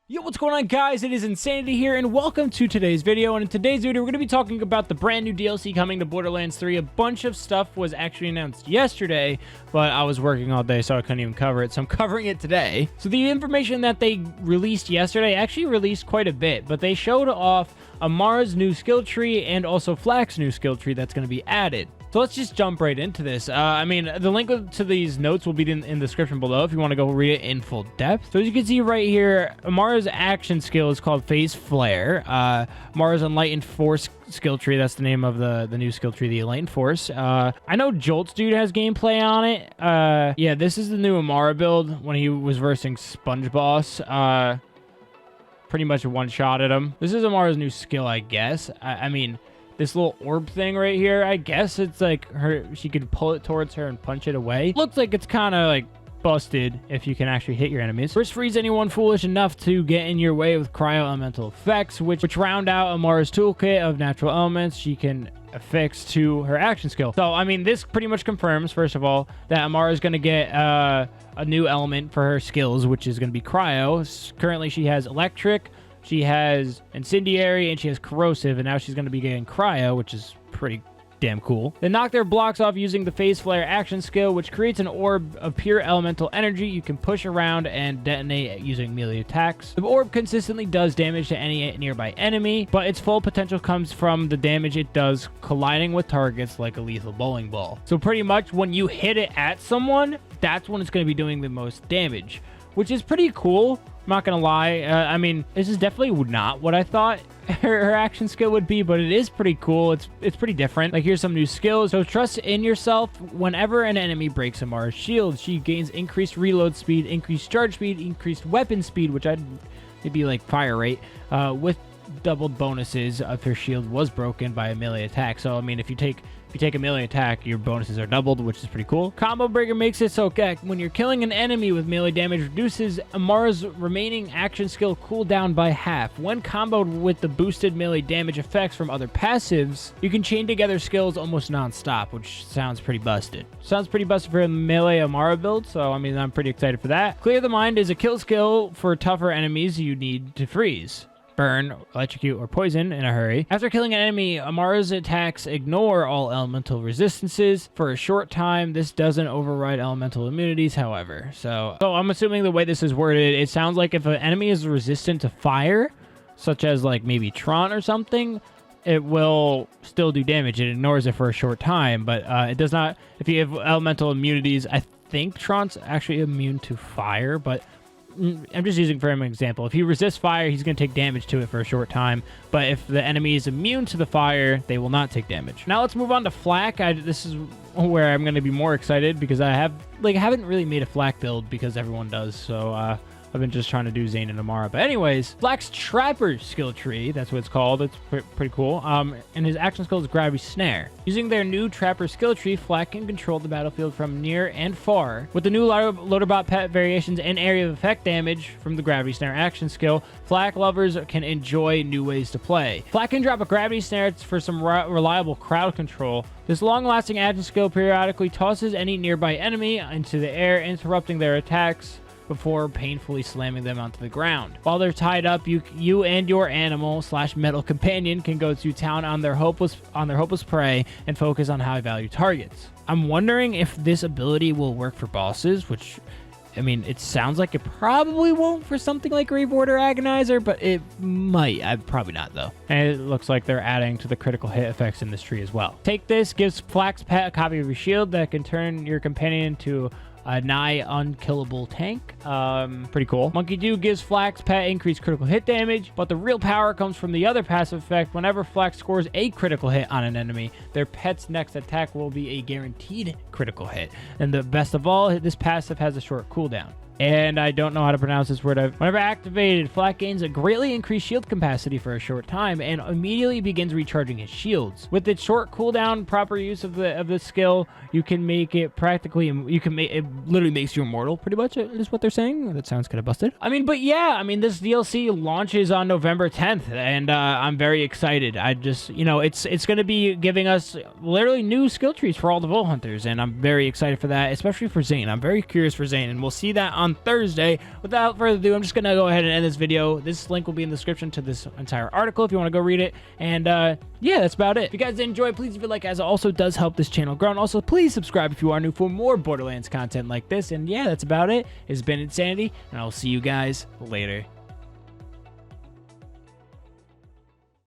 Yo, what's going on, guys? It is Insanity here, and welcome to today's video. And in today's video, we're going to be talking about the brand new DLC coming to Borderlands 3. A bunch of stuff was actually announced yesterday, but I was working all day, so I couldn't even cover it, so I'm covering it today. So the information that they released yesterday actually released quite a bit, but they showed off AMARA's new skill tree and also FL4K's new skill tree that's going to be added. So let's just jump right into this. The link to these notes will be in the description below if you want to go read it in full depth. So as you can see right here, AMARA's action skill is called Phase Flare. AMARA's Enlightened Force skill tree, that's the name of the new skill tree, the Enlightened Force. I know Jolt's dude has gameplay on it. Yeah, this is the new AMARA build when he was versing Sponge Boss. Pretty much one-shotted him. This is AMARA's new skill, I guess. I mean, this little orb thing right here, I guess it's like she could pull it towards her and punch it away. Looks like it's kind of like busted if you can actually hit your enemies. First, freeze anyone foolish enough to get in your way with cryo elemental effects, which round out AMARA's toolkit of natural elements she can affix to her action skill. So, I mean, this pretty much confirms, first of all, that AMARA is going to get a new element for her skills, which is going to be cryo. Currently, she has electric, she has incendiary, and she has corrosive, and now she's going to be getting cryo, which is pretty damn cool. They knock their blocks off using the Phase Flare action skill, which creates an orb of pure elemental energy you can push around and detonate using melee attacks. The orb consistently does damage to any nearby enemy, but its full potential comes from the damage it does colliding with targets like a lethal bowling ball. So pretty much when you hit it at someone, that's when it's going to be doing the most damage, which is pretty cool. I'm not gonna lie. I mean, this is definitely not what I thought her action skill would be, but it is pretty cool. It's pretty different. Like, here's some new skills. So trust in yourself. Whenever an enemy breaks AMARA's shield, she gains increased reload speed, increased charge speed, increased weapon speed, which I'd maybe like fire rate, with doubled bonuses if her shield was broken by a melee attack. So I mean, if you take a melee attack, your bonuses are doubled, which is pretty cool. Combo Breaker makes it so when you're killing an enemy with melee damage, reduces AMARA's remaining action skill cooldown by half. When comboed with the boosted melee damage effects from other passives, you can chain together skills almost non-stop, which sounds pretty busted. Sounds pretty busted for a melee AMARA build, so I mean, I'm pretty excited for that. Clear the Mind is a kill skill for tougher enemies you need to freeze, burn, electrocute, or poison in a hurry. After killing an enemy, AMARA's attacks ignore all elemental resistances for a short time. This doesn't override elemental immunities, however. So I'm assuming the way this is worded, it sounds like if an enemy is resistant to fire, such as like maybe Tron or something, it will still do damage. It ignores it for a short time, but it does not. If you have elemental immunities, I think Tron's actually immune to fire, but I'm just using for an example. If he resists fire, he's going to take damage to it for a short time. But if the enemy is immune to the fire, they will not take damage. Now let's move on to FL4K. This is where I'm going to be more excited because I haven't really made a FL4K build because everyone does. So I've been just trying to do Zane and AMARA. But anyways, FL4K's Trapper skill tree, that's what it's called. It's pretty cool. And his action skill is Gravity Snare. Using their new Trapper skill tree, FL4K can control the battlefield from near and far. With the new Loaderbot pet variations and area of effect damage from the Gravity Snare action skill, FL4K lovers can enjoy new ways to play. FL4K can drop a Gravity Snare for some reliable crowd control. This long-lasting action skill periodically tosses any nearby enemy into the air, interrupting their attacks before painfully slamming them onto the ground. While they're tied up, you and your animal/metal companion can go to town on their hopeless prey and focus on high-value targets. I'm wondering if this ability will work for bosses, which, I mean, it sounds like it probably won't for something like Grave Order Agonizer, but it might. Probably not, though. And it looks like they're adding to the critical hit effects in this tree as well. Take this gives FL4K's pet a copy of your shield that can turn your companion into a nigh unkillable tank. Pretty cool. Monkey Dew gives FL4K's pet increased critical hit damage, but the real power comes from the other passive effect. Whenever FL4K scores a critical hit on an enemy, their pet's next attack will be a guaranteed critical hit. And the best of all, this passive has a short cooldown. And I don't know how to pronounce this word. Whenever activated, FL4K gains a greatly increased shield capacity for a short time and immediately begins recharging his shields. With its short cooldown, proper use of the skill, you can make it it literally makes you immortal, pretty much, is what they're saying. That sounds kind of busted. I mean, but yeah, I mean, this DLC launches on November 10th, and I'm very excited. I just, it's going to be giving us literally new skill trees for all the Vault Hunters, and I'm very excited for that, especially for Zane. I'm very curious for Zane, and we'll see that on on Thursday. Without further ado, I'm just going to go ahead and end this video. This link will be in the description to this entire article if you want to go read it. And yeah, that's about it. If you guys enjoyed, please leave a like, as it also does help this channel grow. And also, please subscribe if you are new for more Borderlands content like this. And yeah, that's about it. It's been Insanity, and I'll see you guys later.